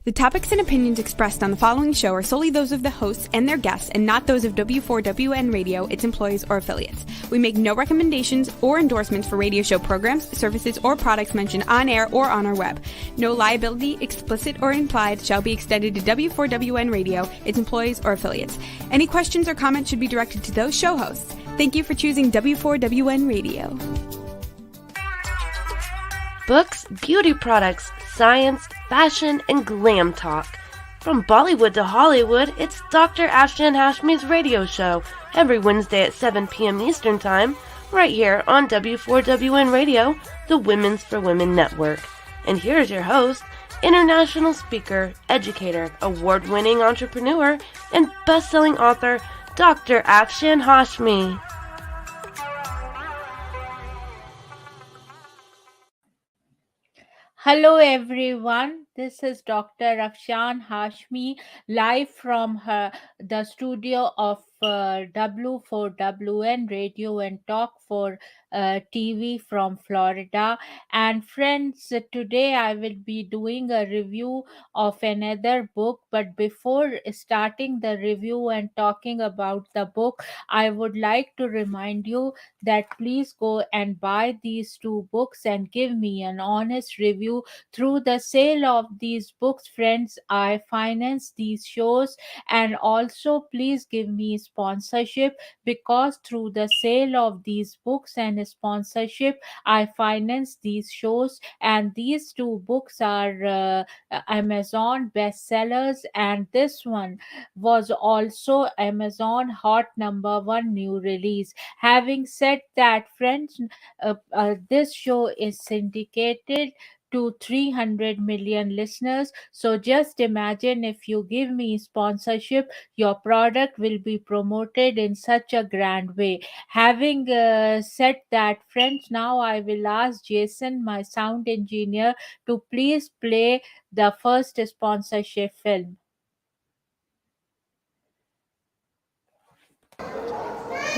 The topics and opinions expressed on the following show are solely those of the hosts and their guests and not those of W4WN Radio, its employees, or affiliates. We make no recommendations or endorsements for radio show programs, services, or products mentioned on air or on our web. No liability, explicit or implied, shall be extended to W4WN Radio, its employees, or affiliates. Any questions or comments should be directed to those show hosts. Thank you for choosing W4WN Radio. Books, beauty products, science, fashion, and glam talk. From Bollywood to Hollywood, it's Dr. Afshan Hashmi's radio show every Wednesday at 7 p.m. Eastern Time, right here on W4WN Radio, the Women's for Women network. And here's your host, international speaker, educator, award-winning entrepreneur, and best-selling author, Dr. Afshan Hashmi. Hello everyone, this is Dr. Afshan Hashmi live from the studio of W4WN Radio and Talk for TV from Florida. And friends, today I will be doing a review of another book. But before starting the review and talking about the book, I would like to remind you that please go and buy these two books and give me an honest review. Through the sale of these books, friends, I finance these shows, and also please give me sponsorship, because through the sale of these books and sponsorship I finance these shows. And these two books are Amazon bestsellers, and this one was also Amazon hot #1 new release. Having said that, friends, this show is syndicated to 300 million listeners. So just imagine, if you give me sponsorship, your product will be promoted in such a grand way. Having said that, friends, now I will ask Jason, my sound engineer, to please play the first sponsorship film.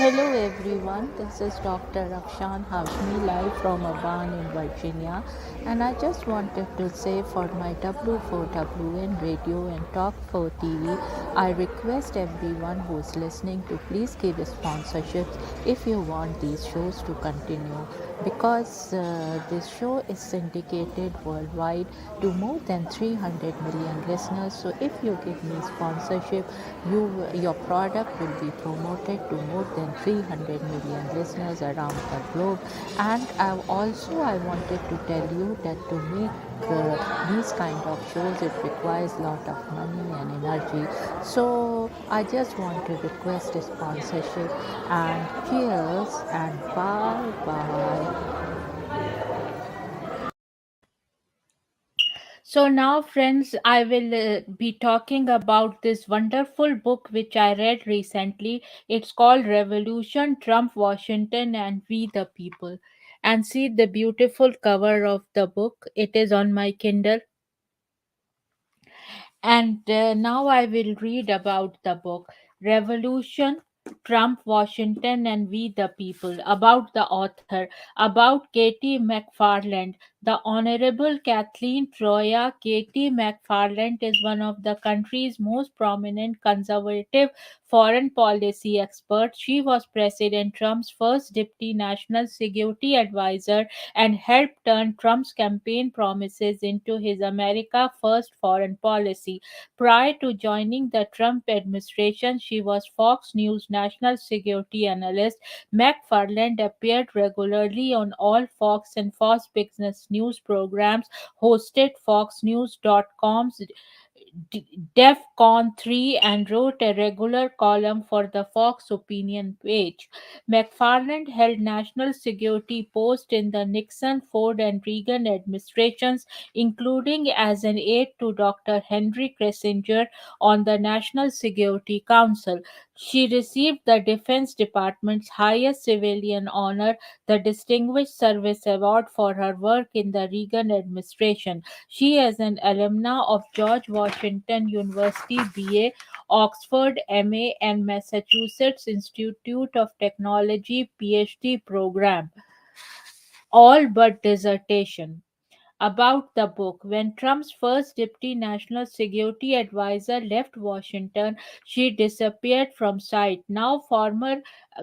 Hello everyone, this is Dr. Afshan Hashmi live from a barn in Virginia, and I just wanted to say, for my W4WN Radio and Talk for TV, I request everyone who is listening to please give sponsorships if you want these shows to continue, because this show is syndicated worldwide to more than 300 million listeners. So if you give me sponsorship, your product will be promoted to more than 300 million listeners around the globe. And I wanted to tell you that to make these kind of shows, it requires a lot of money and energy. So I just want to request a sponsorship, and cheers and bye bye. So now, friends, I will be talking about this wonderful book which I read recently. It's called Revolution, Trump, Washington, and We the People. And see the beautiful cover of the book. It is on my Kindle. And now I will read about the book. Revolution, Trump, Washington, and We the People. About the author. About KT McFarland. The Honorable Kathleen Troya. KT McFarland is one of the country's most prominent conservative foreign policy experts. She was President Trump's first deputy national security advisor and helped turn Trump's campaign promises into his America First foreign policy. Prior to joining the Trump administration, she was Fox News national security analyst. McFarland appeared regularly on all Fox and Fox Business News programs, hosted FoxNews.com's DEFCON 3, and wrote a regular column for the Fox Opinion page. McFarland held national security posts in the Nixon, Ford, and Reagan administrations, including as an aide to Dr. Henry Kissinger on the National Security Council. She received the Defense Department's highest civilian honor, the Distinguished Service Award, for her work in the Reagan administration. She is an alumna of George Washington University BA, Oxford MA, and Massachusetts Institute of Technology PhD program, all but dissertation. About the book. When Trump's first deputy national security advisor left Washington, she disappeared from sight. Now, former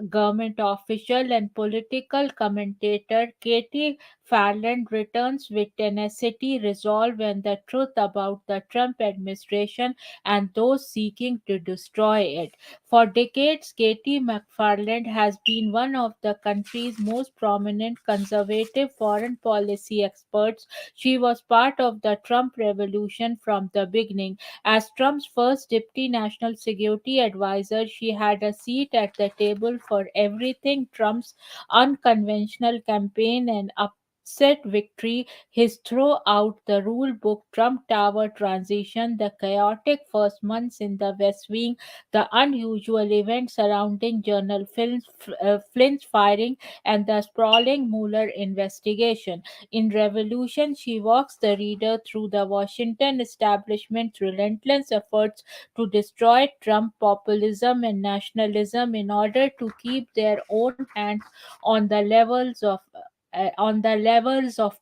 government official and political commentator KT McFarland returns with tenacity, resolve, and the truth about the Trump administration and those seeking to destroy it. For decades, KT McFarland has been one of the country's most prominent conservative foreign policy experts. She was part of the Trump Revolution from the beginning. As Trump's first deputy national security advisor, she had a seat at the table for everything Trump's unconventional campaign and upset victory, his throw out the rule book Trump Tower transition, the chaotic first months in the West Wing, the unusual events surrounding Flynn's firing, and the sprawling Mueller investigation. In Revolution, she walks the reader through the Washington establishment's relentless efforts to destroy Trump populism and nationalism in order to keep their own hands on the levels of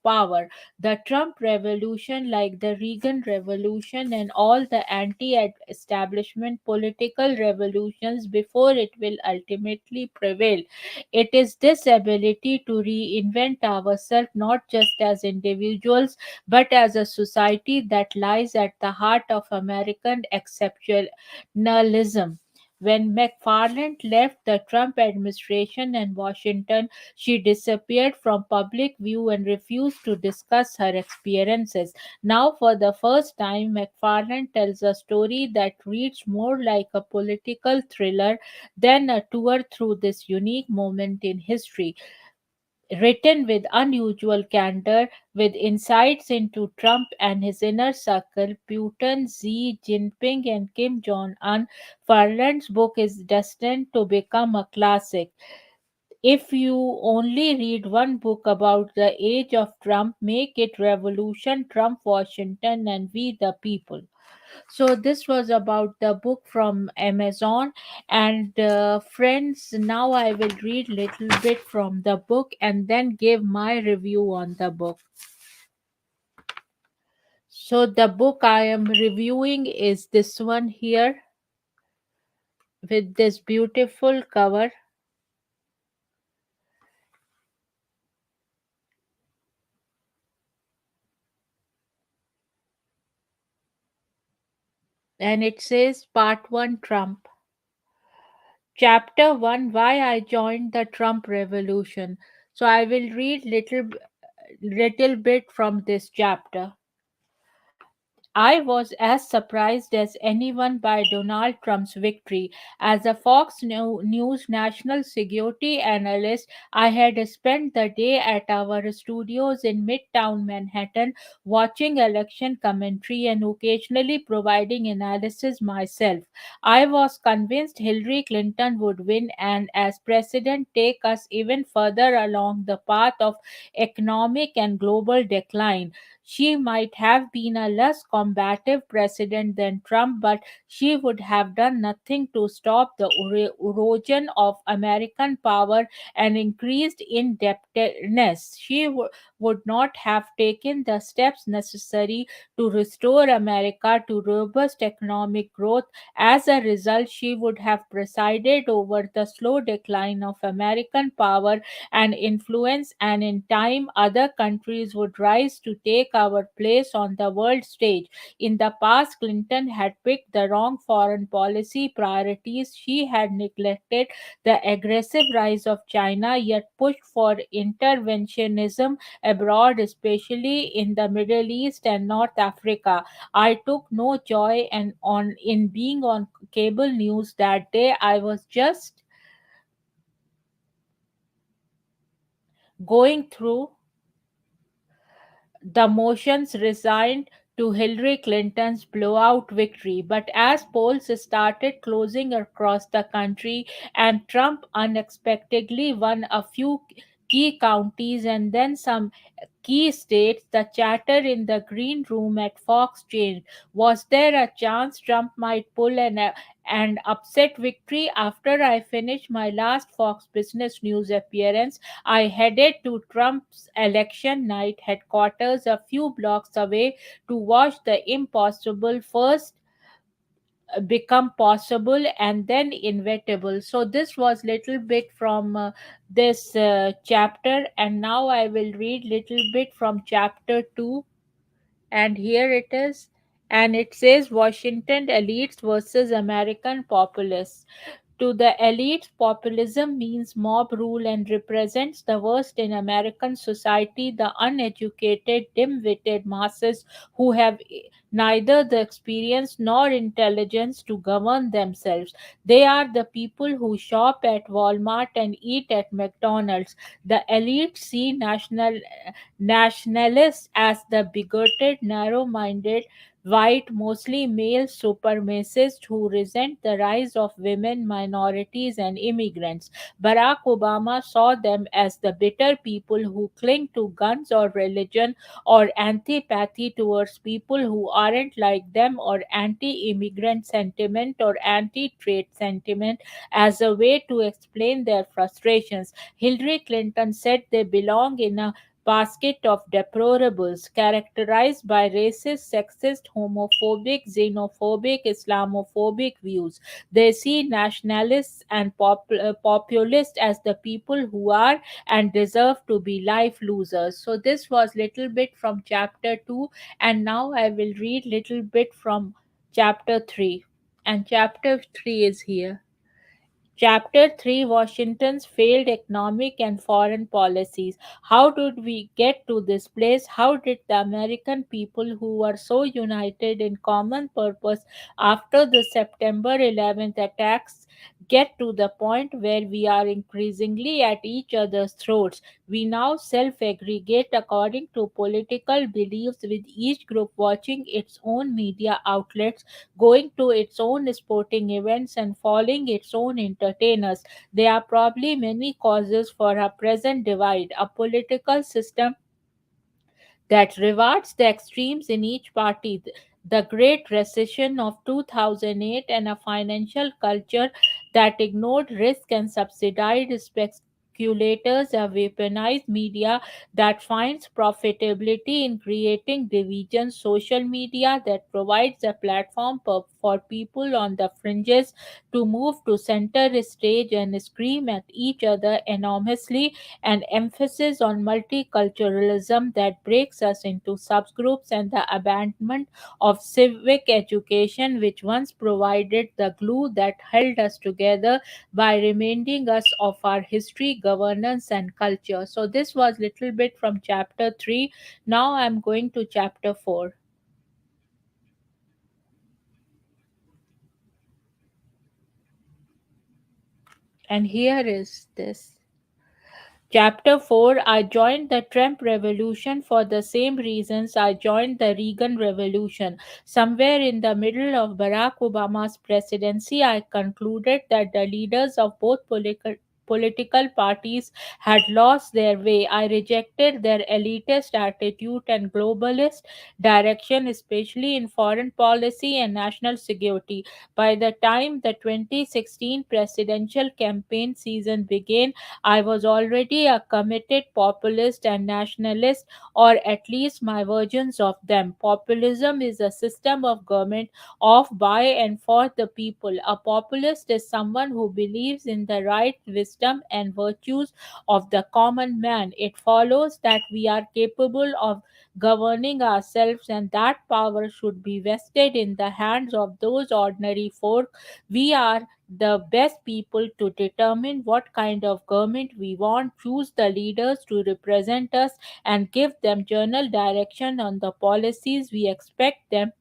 power. The Trump Revolution, like the Reagan Revolution and all the anti-establishment political revolutions before it, will ultimately prevail. It is this ability to reinvent ourselves not just as individuals but as a society that lies at the heart of American exceptionalism. When McFarland left the Trump administration in Washington, she disappeared from public view and refused to discuss her experiences. Now, for the first time, McFarland tells a story that reads more like a political thriller than a tour through this unique moment in history, written with unusual candor, with insights into Trump and his inner circle, Putin, Xi Jinping, and Kim Jong un. Farland's book is destined to become a classic. If you only read one book about the age of Trump, make it Revolution, Trump, Washington, and We the People. So this was about the book from Amazon. And friends, now I will read little bit from the book and then give my review on the book. So the book I am reviewing is this one here with this beautiful cover, and it says Part 1, Trump. Chapter 1, Why I Joined the Trump Revolution. So I will read little bit from this chapter. I was as surprised as anyone by Donald Trump's victory. As a News national security analyst, I had spent the day at our studios in Midtown Manhattan watching election commentary and occasionally providing analysis myself. I was convinced Hillary Clinton would win and, as president, take us even further along the path of economic and global decline. She might have been a less combative president than Trump, but she would have done nothing to stop the erosion of American power and increased indebtedness. Would not have taken the steps necessary to restore America to robust economic growth. As a result, she would have presided over the slow decline of American power and influence, and in time, other countries would rise to take our place on the world stage. In the past, Clinton had picked the wrong foreign policy priorities. She had neglected the aggressive rise of China, yet pushed for interventionism abroad, especially in the Middle East and North Africa. I took no joy in being on cable news that day. I was just going through the motions, resigned to Hillary Clinton's blowout victory. But as polls started closing across the country and Trump unexpectedly won a few key counties, and then some key states. The chatter in the green room at Fox changed. Was there a chance Trump might pull an upset victory? After I finished my last Fox Business News appearance, I headed to Trump's election night headquarters a few blocks away to watch the impossible first become possible and then inevitable. So this was little bit from this chapter, and now I will read little bit from chapter 2, and here it is. And it says, Washington elites versus American populists. To the elites, populism means mob rule and represents the worst in American society, the uneducated, dim witted masses who have neither the experience nor intelligence to govern themselves. They are the people who shop at Walmart and eat at McDonald's. The elites see nationalists as the bigoted, narrow minded, white, mostly male supremacists who resent the rise of women, minorities, and immigrants. Barack Obama saw them as the bitter people who cling to guns or religion, or antipathy towards people who aren't like them, or anti immigrant sentiment or anti trade sentiment as a way to explain their frustrations. Hillary Clinton said they belong in a basket of deplorables characterized by racist, sexist, homophobic, xenophobic, Islamophobic views. They see nationalists and populists as the people who are and deserve to be life losers. So this was little bit from chapter 2, and now I will read little bit from chapter 3. And chapter 3 is here. Chapter 3, Washington's Failed Economic and Foreign Policies. How did we get to this place? How did the American people, who were so united in common purpose after the September 11th attacks, get to the point where we are increasingly at each other's throats? We now self aggregate according to political beliefs, with each group watching its own media outlets, going to its own sporting events, and following its own entertainers. There are probably many causes for our present divide: a political system that rewards the extremes in each party, the Great Recession of 2008, and a financial culture that ignored risk and subsidized speculators, a weaponized media that finds profitability in creating divisions, social media that provides a platform for people on the fringes to move to center stage and scream at each other enormously, an emphasis on multiculturalism that breaks us into subgroups, and the abandonment of civic education, which once provided the glue that held us together by reminding us of our history, governance, and culture. So, this was little bit from chapter 3. Now, I'm going to chapter 4. And here is this. Chapter 4, I joined the Trump Revolution for the same reasons I joined the Reagan Revolution. Somewhere in the middle of Barack Obama's presidency, I concluded that the leaders of both political parties had lost their way. I rejected their elitist attitude and globalist direction, especially in foreign policy and national security. By the time the 2016 presidential campaign season began, I was already a committed populist and nationalist, or at least my versions of them. Populism is a system of government of, by, and for the people. A populist is someone who believes in the right, wisdom, and virtues of the common man. It follows that we are capable of governing ourselves, and that power should be vested in the hands of those ordinary folk. We are the best people to determine what kind of government we want, choose the leaders to represent us, and give them general direction on the policies we expect them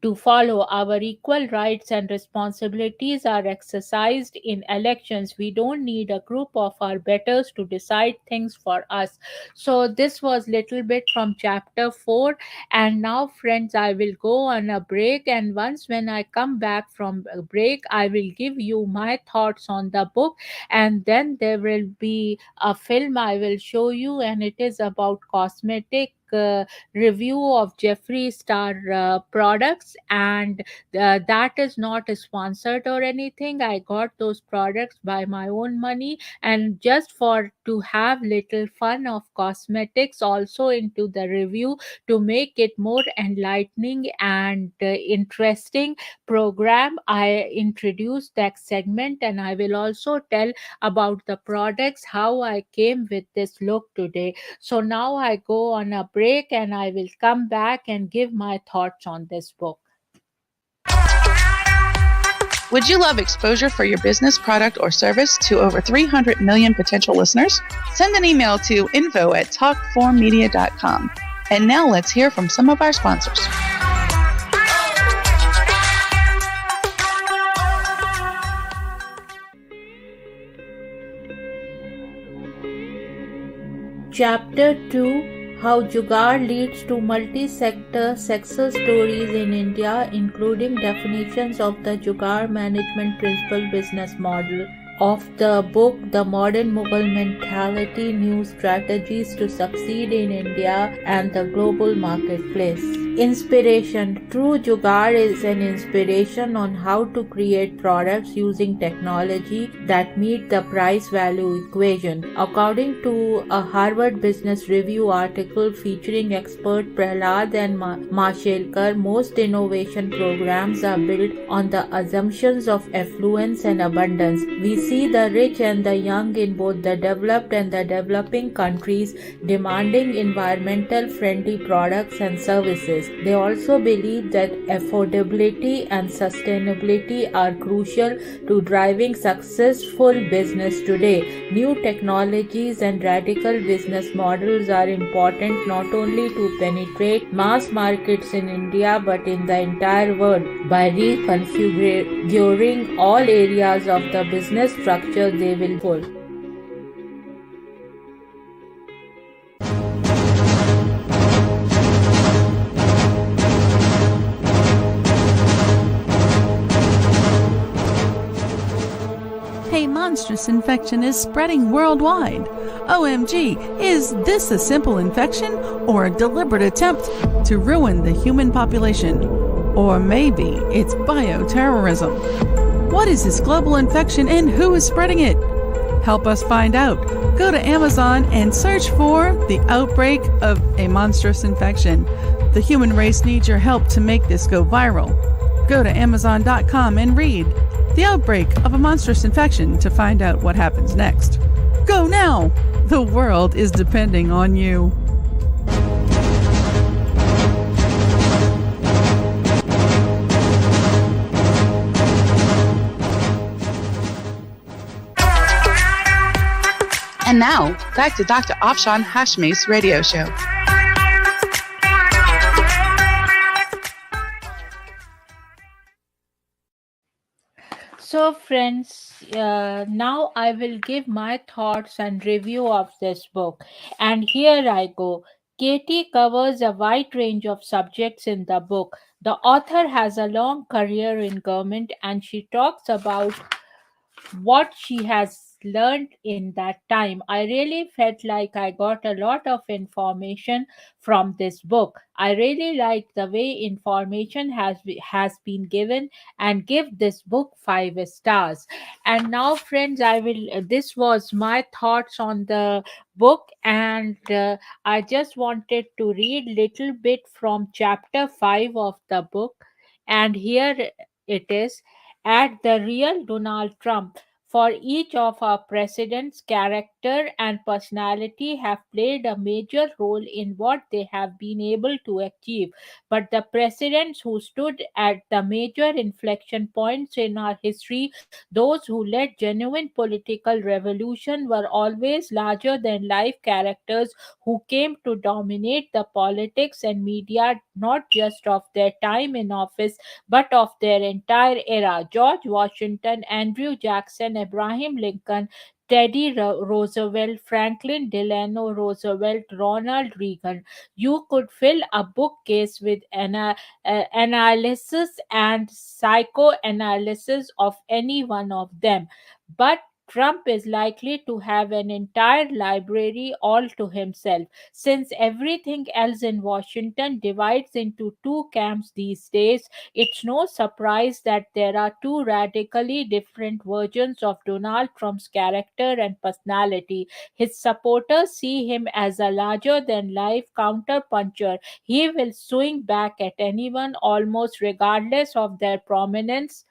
to follow. Our equal rights and responsibilities are exercised in elections. We don't need a group of our betters to decide things for us. So this was little bit from chapter 4. And now, friends, I will go on a break, and once when I come back from a break, I will give you my thoughts on the book, and then there will be a film I will show you, and it is about cosmetic review of Jeffree Star products. And that is not sponsored or anything. I got those products by my own money, and just for to have little fun of cosmetics also into the review, to make it more enlightening and interesting program, I introduced that segment, and I will also tell about the products, how I came with this look today. So now I go on a break, and I will come back and give my thoughts on this book. Would you love exposure for your business, product, or service to over 300 million potential listeners? Send an email to info@talkformedia.com. And now let's hear from some of our sponsors. Chapter 2: How Jugaad Leads to Multi-Sector Success Stories in India, including definitions of the Jugaad Management Principle business model. Of the book, The Modern Mughal Mentality, New Strategies to Succeed in India and the Global Marketplace. Inspiration. True Jugaad is an inspiration on how to create products using technology that meet the price-value equation. According to a Harvard Business Review article featuring expert Prahlad and Mashelkar, most innovation programs are built on the assumptions of affluence and abundance. We see the rich and the young in both the developed and the developing countries demanding environmental friendly products and services. They also believe that affordability and sustainability are crucial to driving successful business today. New technologies and radical business models are important not only to penetrate mass markets in India but in the entire world. By reconfiguring all areas of the business structure, they will pull. A monstrous infection is spreading worldwide. OMG, is this a simple infection or a deliberate attempt to ruin the human population? Or maybe it's bioterrorism. What is this global infection and who is spreading it? Help us find out. Go to Amazon and search for The Outbreak of a Monstrous Infection. The human race needs your help to make this go viral. Go to Amazon.com and read The Outbreak of a Monstrous Infection to find out what happens next. Go now! The world is depending on you. And now, back to Dr. Afshan Hashmi's radio show. So, friends, now I will give my thoughts and review of this book. And here I go. KT covers a wide range of subjects in the book. The author has a long career in government, and she talks about what she has learned in that time. I really felt like I got a lot of information from this book. I really like the way information has been given, and give this book 5 stars. And now, friends, I will this was my thoughts on the book, and I just wanted to read little bit from chapter 5 of the book. And here it is: at the real Donald Trump. For each of our presidents, character and personality have played a major role in what they have been able to achieve. But the presidents who stood at the major inflection points in our history, those who led genuine political revolution, were always larger than life characters who came to dominate the politics and media not just of their time in office but of their entire era. George Washington, Andrew Jackson, Abraham Lincoln, Roosevelt, Franklin Delano Roosevelt, Ronald Reagan. You could fill a bookcase with analysis and psychoanalysis of any one of them. But Trump is likely to have an entire library all to himself. Since everything else in Washington divides into two camps these days, it's no surprise that there are two radically different versions of Donald Trump's character and personality. His supporters see him as a larger than life counterpuncher. He will swing back at anyone almost regardless of their prominence,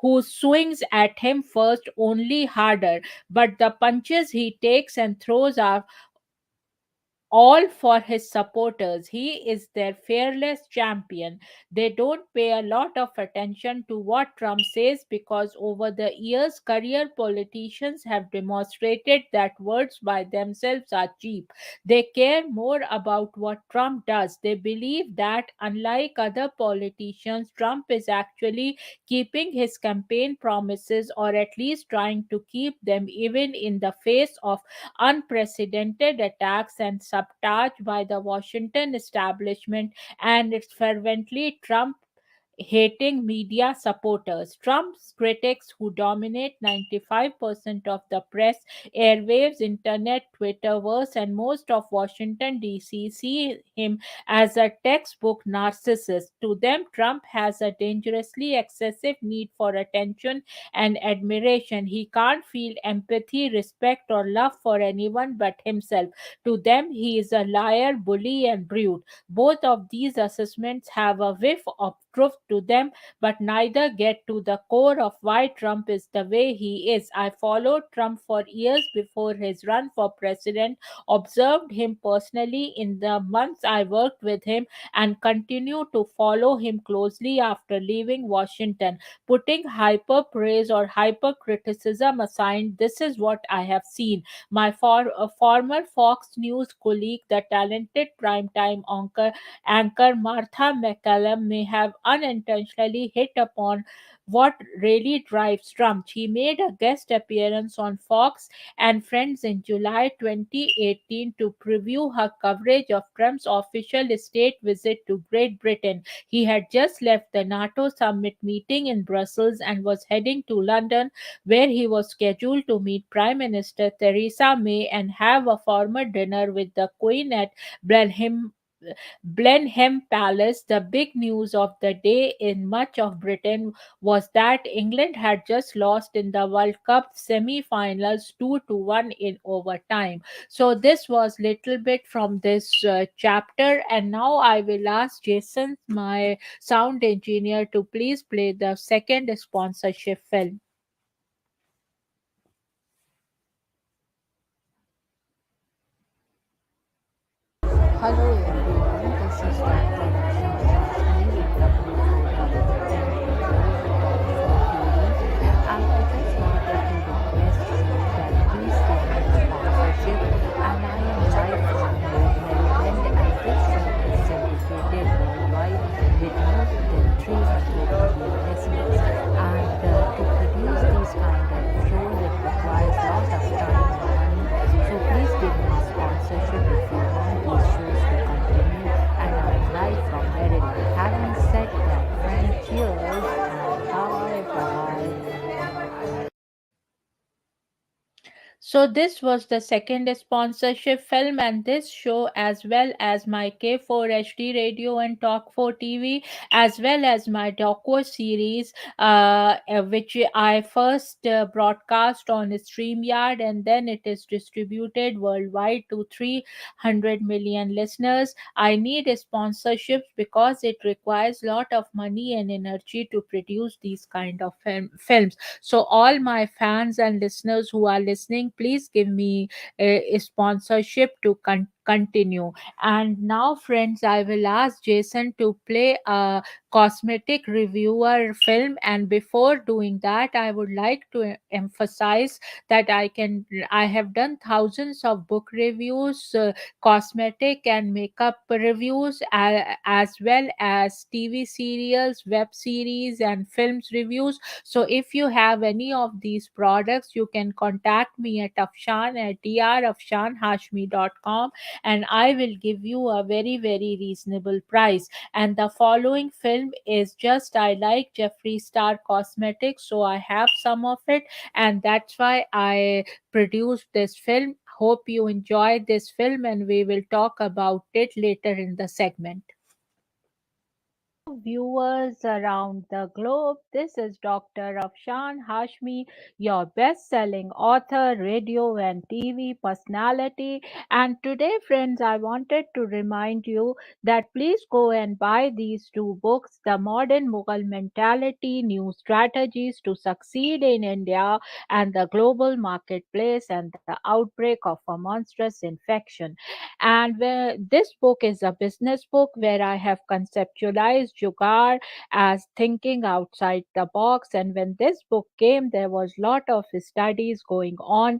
who swings at him first only harder, but the punches he takes and throws are all for his supporters. He is their fearless champion. They don't pay a lot of attention to what Trump says because over the years, career politicians have demonstrated that words by themselves are cheap. They care more about what Trump does. They believe that, unlike other politicians, Trump is actually keeping his campaign promises or at least trying to keep them even in the face of unprecedented attacks and sabotage by the Washington establishment and its fervently Trump hating media supporters. Trump's critics, who dominate 95% of the press, airwaves, internet, Twitterverse, and most of Washington, D.C., see him as a textbook narcissist. To them, Trump has a dangerously excessive need for attention and admiration. He can't feel empathy, respect, or love for anyone but himself. To them, he is a liar, bully, and brute. Both of these assessments have a whiff of truth to them, but neither get to the core of why Trump is the way he is. I followed Trump for years before his run for president, observed him personally in the months I worked with him, and continue to follow him closely after leaving Washington. Putting hyper praise or hyper criticism aside, this is what I have seen. My former Fox News colleague, the talented primetime anchor Martha McCallum, may have unintentionally hit upon what really drives Trump. She made a guest appearance on Fox and Friends in July 2018 to preview her coverage of Trump's official state visit to Great Britain. He had just left the NATO summit meeting in Brussels and was heading to London, where he was scheduled to meet Prime Minister Theresa May and have a formal dinner with the Queen at Blenheim Blenheim Palace. The big news of the day in much of Britain was that England had just lost in the World Cup semi-finals 2 to 1 in overtime. So this was little bit from this chapter, and now I will ask Jason, my sound engineer, to please play the second sponsorship film. Hello everyone, this is Dr. Rashmi with W4W and I just wanted to request you that please give me sponsorship, and I am live from Maryland, and this show is syndicated worldwide with more than 300 million listeners, and to produce these kind of shows it requires lot of time and money, so please give me sponsorship if you want these shows to continue, and I'm live from Maryland. Having said that, friend, cheers and bye bye. So this was the second sponsorship film, and this show, as well as my K4 HD radio and Talk 4 TV, as well as my docu series, which I first broadcast on StreamYard, and then it is distributed worldwide to 300 million listeners. I need sponsorships because it requires lot of money and energy to produce these kind of films. So all my fans and listeners who are listening, please give me a sponsorship to continue. And now, friends, I will ask Jason to play a cosmetic reviewer film. And before doing that, I would like to emphasize that I have done thousands of book reviews, cosmetic and makeup reviews, as well as TV serials, web series, and films reviews. So if you have any of these products, you can contact me at Afshan at drafshanhashmi.com, and I will give you a very, very reasonable price. And the following film is just, I like Jeffree Star Cosmetics, so I have some of it, and that's why I produced this film. Hope you enjoyed this film, and we will talk about it later in the segment. Viewers around the globe, this is Dr. Afshan Hashmi, your best selling author, radio, and TV personality. And today, friends, I wanted to remind you that please go and buy these two books, The Modern Mughal Mentality, New Strategies to Succeed in India, and the Global Marketplace and the Outbreak of a Monstrous Infection. And this book is a business book where I have conceptualized Jugaad as thinking outside the box. And when this book came, there was lot of studies going on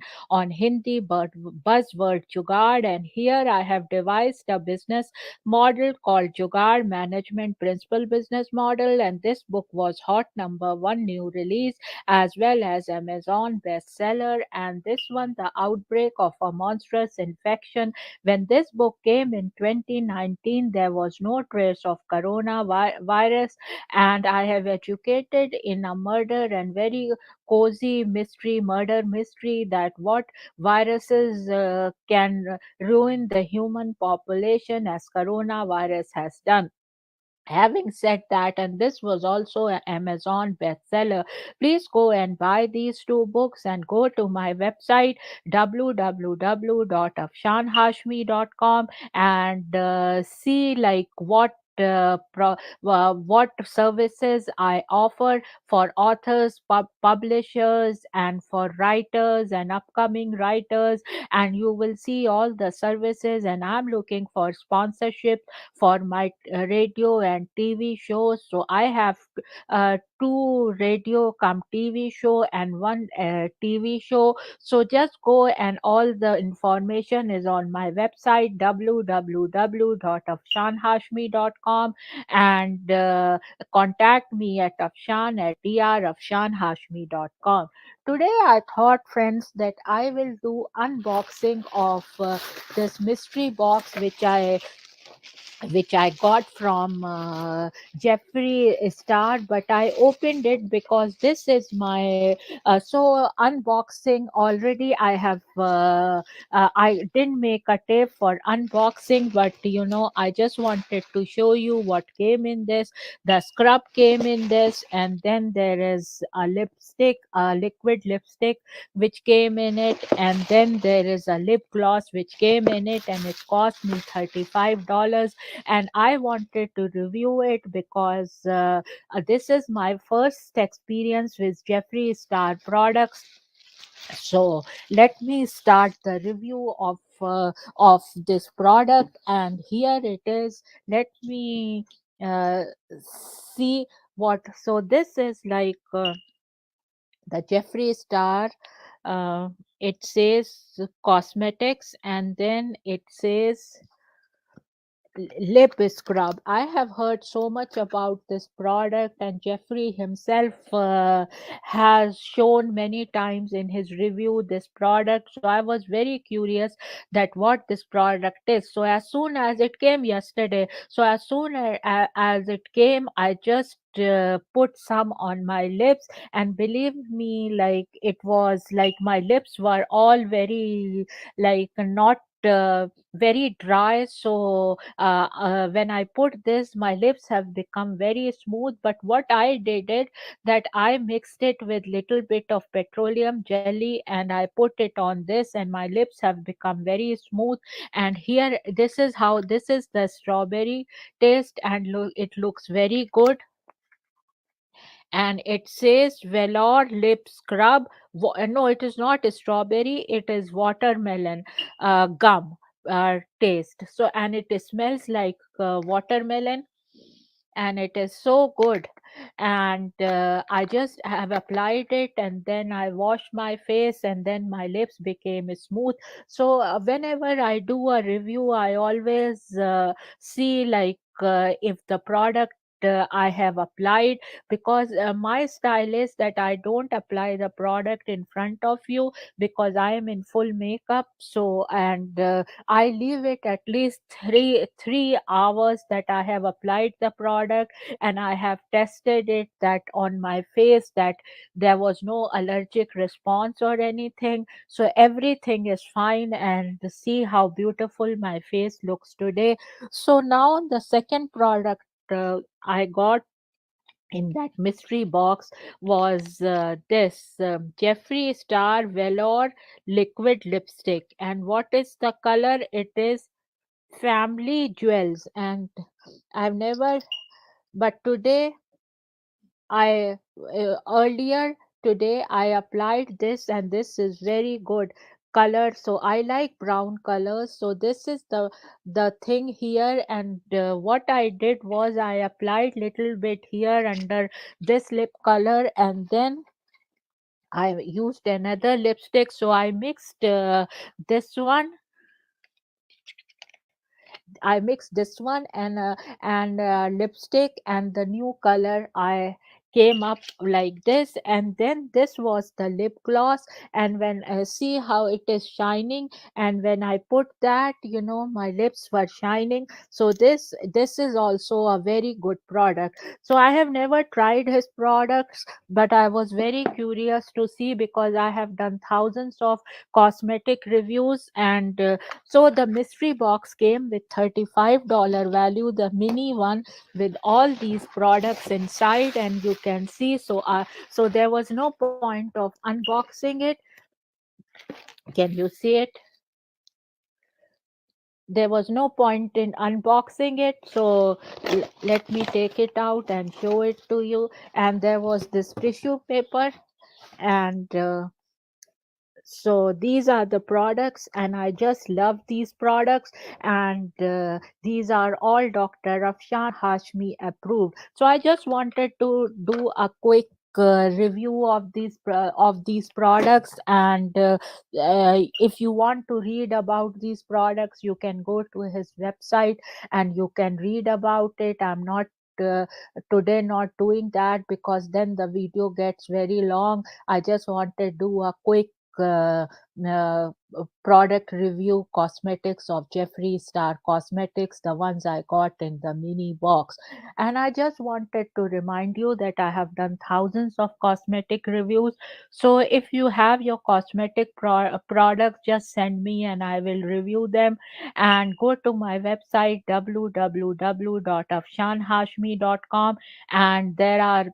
Hindi buzzword Jugaad. And here I have devised a business model called Jugaad Management Principal Business Model. And this book was hot #1 new release as well as Amazon bestseller. And this one, The Outbreak of a Monstrous Infection, when this book came in 2019, there was no trace of coronavirus, and I have educated in a murder and very cozy mystery, murder mystery, that what viruses can ruin the human population as coronavirus has done. Having said that, and this was also an Amazon bestseller, please go and buy these two books and go to my website www.afshanhashmi.com and see like what services I offer for authors, publishers, and for writers and upcoming writers. And you will see all the services. And I'm looking for sponsorship for my radio and TV shows. So I have two radio come TV show and one TV show. So just go, and all the information is on my website www.afshanhashmi.com, and contact me at afshan at drafshanhashmi.com. Today I thought, friends, that I will do unboxing of this mystery box which I got from Jeffree Star, but I opened it because this is my unboxing already. I didn't make a tape for unboxing, but I just wanted to show you what came in this. The scrub came in this, and then there is a lipstick, a liquid lipstick, which came in it, and then there is a lip gloss which came in it, and it cost me $35. And I wanted to review it because this is my first experience with Jeffree Star products. So let me start the review of this product, and here it is. Let me uh, see what. So this is like the Jeffree Star. Uh, it says cosmetics, and then it says lip scrub. I have heard so much about this product, and Jeffrey himself has shown many times in his review this product. So I was very curious that what this product is. So as soon as it came yesterday, so as soon as it came, I just put some on my lips, and believe me, like it was like my lips were all very like not very dry. So when I put this, my lips have become very smooth. But what I did it, that I mixed it with little bit of petroleum jelly, and I put it on this, and my lips have become very smooth. And here, this is the strawberry taste, and it looks very good. and it says Velour lip scrub. No, it is not strawberry, it is watermelon gum taste. So, and it smells like watermelon, and it is so good. And I just have applied it, and then I washed my face, and then my lips became smooth. So whenever I do a review, I always see like if the product I have applied, because my style is that I don't apply the product in front of you because I am in full makeup. So, and I leave it at least 3 hours that I have applied the product, and I have tested it that on my face that there was no allergic response or anything. So everything is fine, and see how beautiful my face looks today. So now the second product I got in that mystery box was this Jeffree Star Velour liquid lipstick. And what is the color? It is Family Jewels. And I've never, but today I earlier today I applied this, and this is very good color. So I like brown colors. So this is the thing here. And what I did was I applied little bit here under this lip color, and then I used another lipstick. So I mixed this one I mixed this one and lipstick, and the new color I came up like this. And then this was the lip gloss, and when I see how it is shining, and when I put that, my lips were shining. So this is also a very good product. So I have never tried his products, but I was very curious to see, because I have done thousands of cosmetic reviews. And so the mystery box came with $35 value, the mini one with all these products inside, and you can see. So there was no point of unboxing it. Can you see it? There was no point in unboxing it. So let me take it out and show it to you. And there was this tissue paper, and so these are the products, and I just love these products. And these are all Dr. Afshan Hashmi approved. So I just wanted to do a quick review of these products. And if you want to read about these products, you can go to his website and you can read about it. I'm not uh, today not doing that, because then the video gets very long. I just wanted to do a quick uh, product review cosmetics of Jeffree Star Cosmetics, the ones I got in the mini box. And I just wanted to remind you that I have done thousands of cosmetic reviews. So if you have your cosmetic products, just send me and I will review them. And go to my website www.afshanhashmi.com, and there are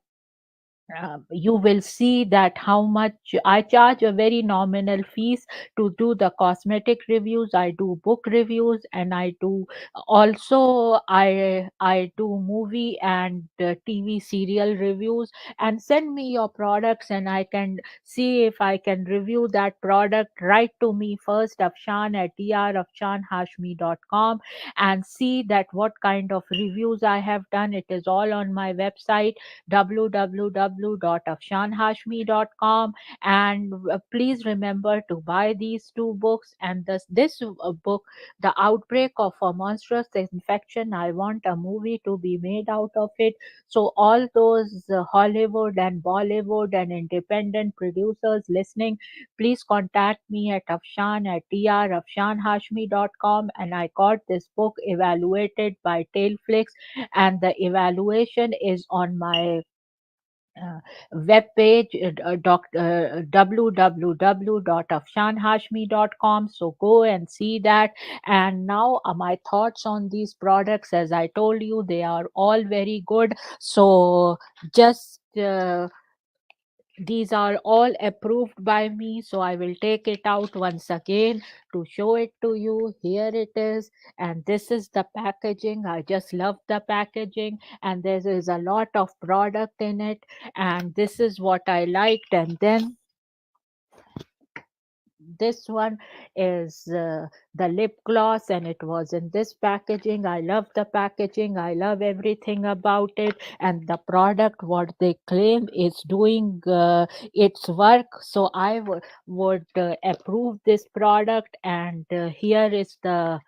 you will see that how much I charge a very nominal fees to do the cosmetic reviews. I do book reviews, and I do also I do movie and TV serial reviews. And send me your products, and I can see if I can review that product. Write to me first, Afshan at drafshanhashmi.com, and see that what kind of reviews I have done. It is all on my website www.afshanhashmi.com. And please remember to buy these two books. And this book, The Outbreak of a Monstrous Infection, I want a movie to be made out of it. So all those Hollywood and Bollywood and independent producers listening, please contact me at Afshan at drafshanhashmi.com. And I got this book evaluated by Tailflix, and the evaluation is on my uh, web page, www.afshanhashmi.com. So go and see that. And now my thoughts on these products, as I told you, they are all very good. So just These are all approved by me, so I will take it out once again to show it to you. Here it is, and this is the packaging. I just love the packaging, and there is a lot of product in it, and this is what I liked. And then this one is the lip gloss, and it was in this packaging. I love the packaging, I love everything about it, and the product, what they claim, is doing its work. So I would approve this product. And here is the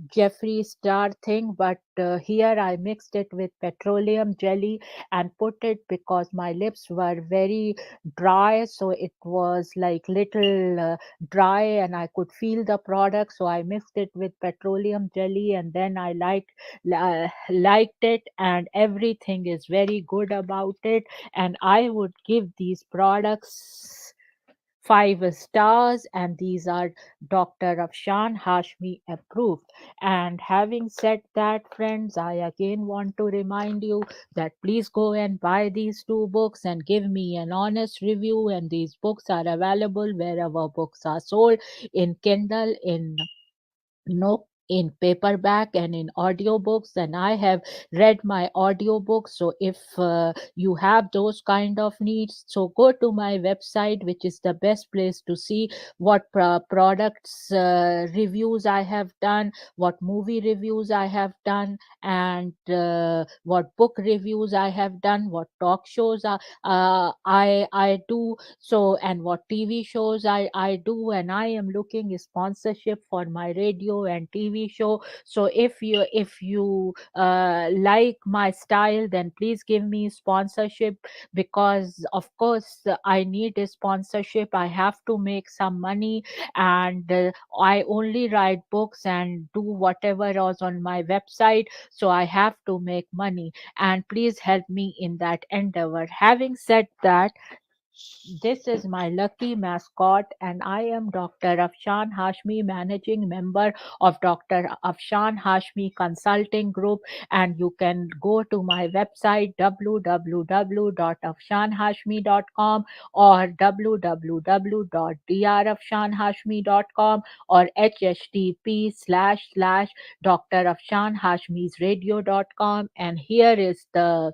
Jeffree star thing, but here I mixed it with petroleum jelly and put it because my lips were very dry, so it was like little dry, and I could feel the product. So I mixed it with petroleum jelly, and then I liked it, and everything is very good about it. And I would give these products 5 stars, and these are Dr. Afshan Hashmi approved. And having said that, friends, I again want to remind you that please go and buy these two books and give me an honest review. And these books are available wherever books are sold, in Kindle, in no, in paperback, and in audiobooks. And I have read my audiobooks. So if you have those kind of needs, so go to my website, which is the best place to see what products reviews I have done, what movie reviews I have done, and what book reviews I have done, what talk shows I do, so, and what TV shows I do. And I am looking sponsorship for my radio and TV show. So if you like my style, then please give me sponsorship, because of course I need a sponsorship. I have to make some money, and I only write books and do whatever was on my website, so I have to make money, and please help me in that endeavor. Having said that, this is my lucky mascot, and I am Dr. Afshan Hashmi, managing member of Dr. Afshan Hashmi Consulting Group. And you can go to my website www.afshanhashmi.com or www.drafshanhashmi.com or http://drafshanhashmisradio.com. And here is the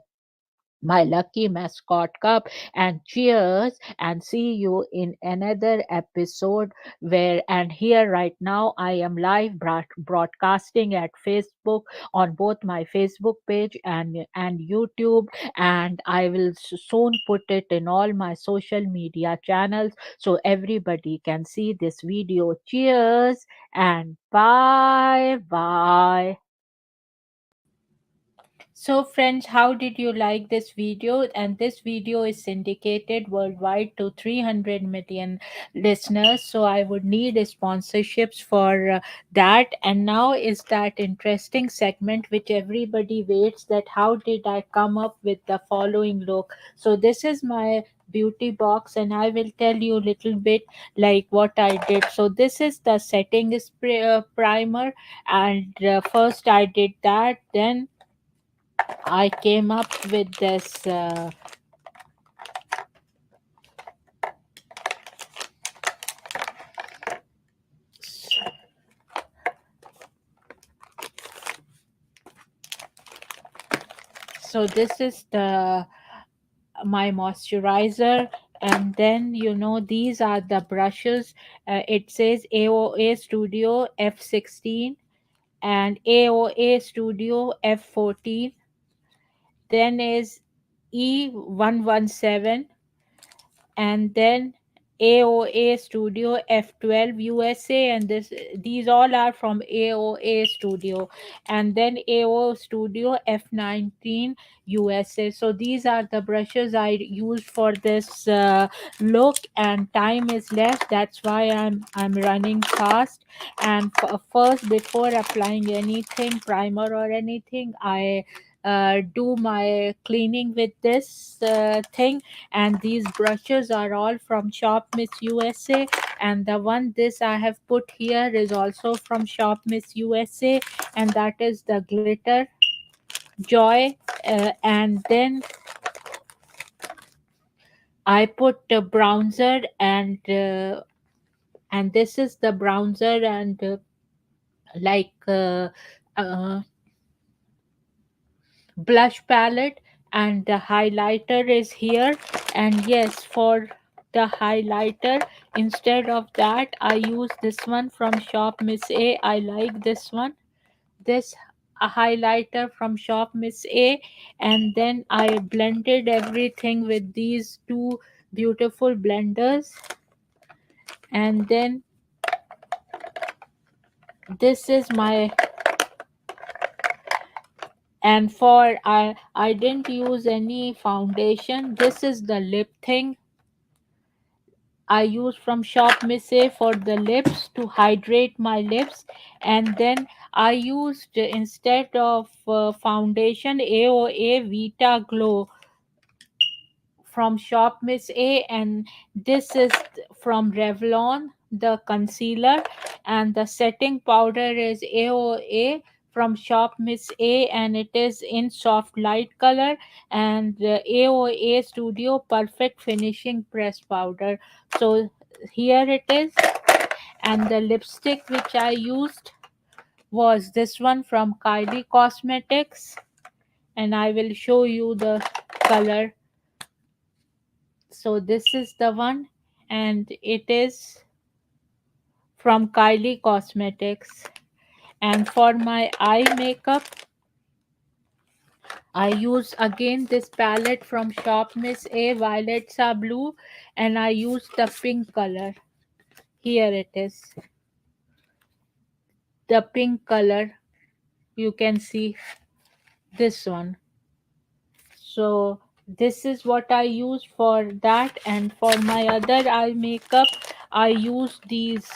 my lucky mascot cup. And cheers, and see you in another episode. Where and here right now I am live broadcasting at Facebook, on both my Facebook page and YouTube, and I will soon put it in all my social media channels so everybody can see this video. Cheers and bye bye. So, friends, how did you like this video? And this video is syndicated worldwide to 300 million listeners. So, I would need sponsorships for that. And now is that interesting segment which everybody waits, that how did I come up with the following look? So, this is my beauty box, and I will tell you a little bit like what I did. So, this is the setting spray, primer, and first I did that. Then I came up with this. So this is the my moisturizer, and then these are the brushes. It says AOA Studio F16 and AOA Studio F14. Then is E117, and then AOA Studio F12 USA, and these all are from AOA Studio, and then AO Studio F19 USA. So these are the brushes I used for this look, and time is less, that's why I'm running fast. And first, before applying anything, primer or anything, I do my cleaning with this thing. And these brushes are all from Shop Miss USA, and the one this I have put here is also from Shop Miss USA, and that is the glitter joy. And then I put a bronzer and this is the bronzer and like blush palette, and the highlighter is here. And yes, for the highlighter, instead of that, I use this one from Shop Miss A. I like this one, this a highlighter from Shop Miss A. And then I blended everything with these two beautiful blenders. And then this is my, and for I didn't use any foundation. This is the lip thing I use from Shop Miss A for the lips, to hydrate my lips. And then I used, instead of foundation, AOA Vita Glow from Shop Miss A, and this is from Revlon, the concealer. And the setting powder is AOA from Shop Miss A, and it is in soft light color. And AOA Studio Perfect Finishing Press Powder. So here it is. And the lipstick which I used was this one from Kylie Cosmetics, and I will show you the color. So this is the one, and it is from Kylie Cosmetics. And for my eye makeup, I use again this palette from Shop Miss A, Violets Are Blue, and I use the pink color. Here it is, the pink color. You can see this one. So this is what I use for that. And for my other eye makeup, I use these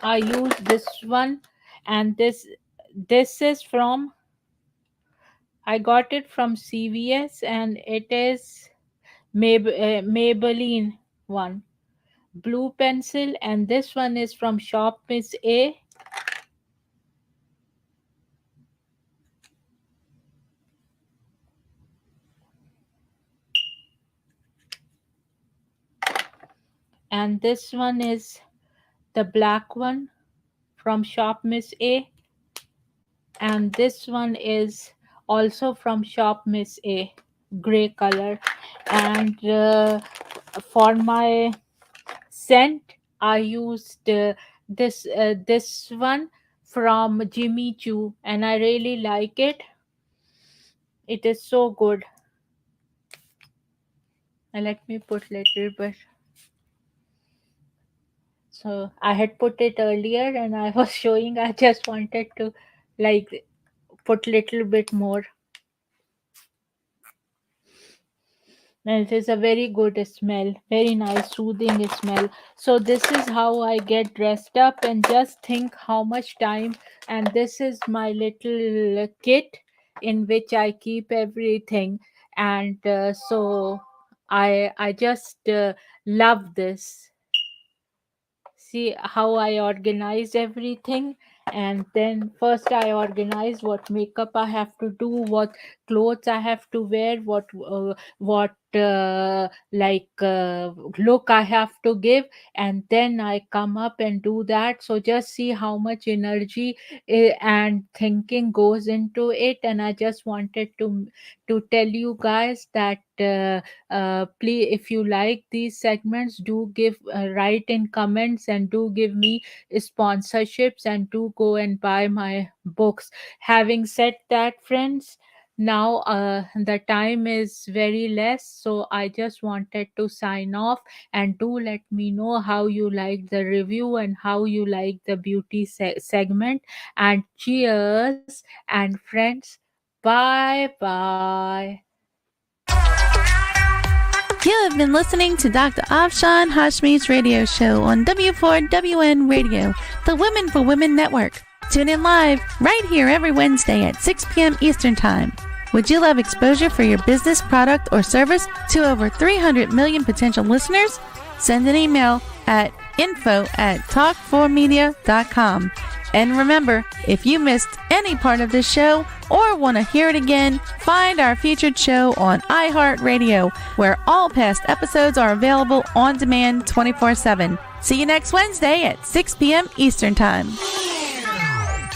I use this one. And this is from, I got it from CVS, and it is Maybelline one, blue pencil. And this one is from Shop Miss A. And this one is the black one from Shop Miss A. And this one is also from Shop Miss A, gray color. And for my scent, I used this one from Jimmy Choo, and I really like it. It is so good. And let me put little bit. So I had put it earlier and I was showing, I just wanted to like put little bit more. And it is a very good smell, very nice soothing smell. So this is how I get dressed up, and just think how much time. And this is my little kit in which I keep everything. And so I just love this. See how I organize everything. And then first I organize what makeup I have to do, what clothes I have to wear, what look I have to give, and then I come up and do that. So just see how much energy and thinking goes into it. And I just wanted to tell you guys that please, if you like these segments, do give write in comments, and do give me sponsorships, and do go and buy my books. Having said that, friends, now the time is very less, so I just wanted to sign off. And do let me know how you like the review and how you like the beauty segment. And cheers, and friends, bye bye. You have been listening to Dr. Afshan Hashmi's radio show on W4WN Radio, the Women for Women Network. Tune in live right here every Wednesday at 6 p.m. Eastern Time. Would you love exposure for your business, product, or service to over 300 million potential listeners? Send an email at info@talk4media.com. And remember, if you missed any part of this show or want to hear it again, find our featured show on iHeartRadio, where all past episodes are available on demand 24/7. See you next Wednesday at 6 p.m. Eastern Time.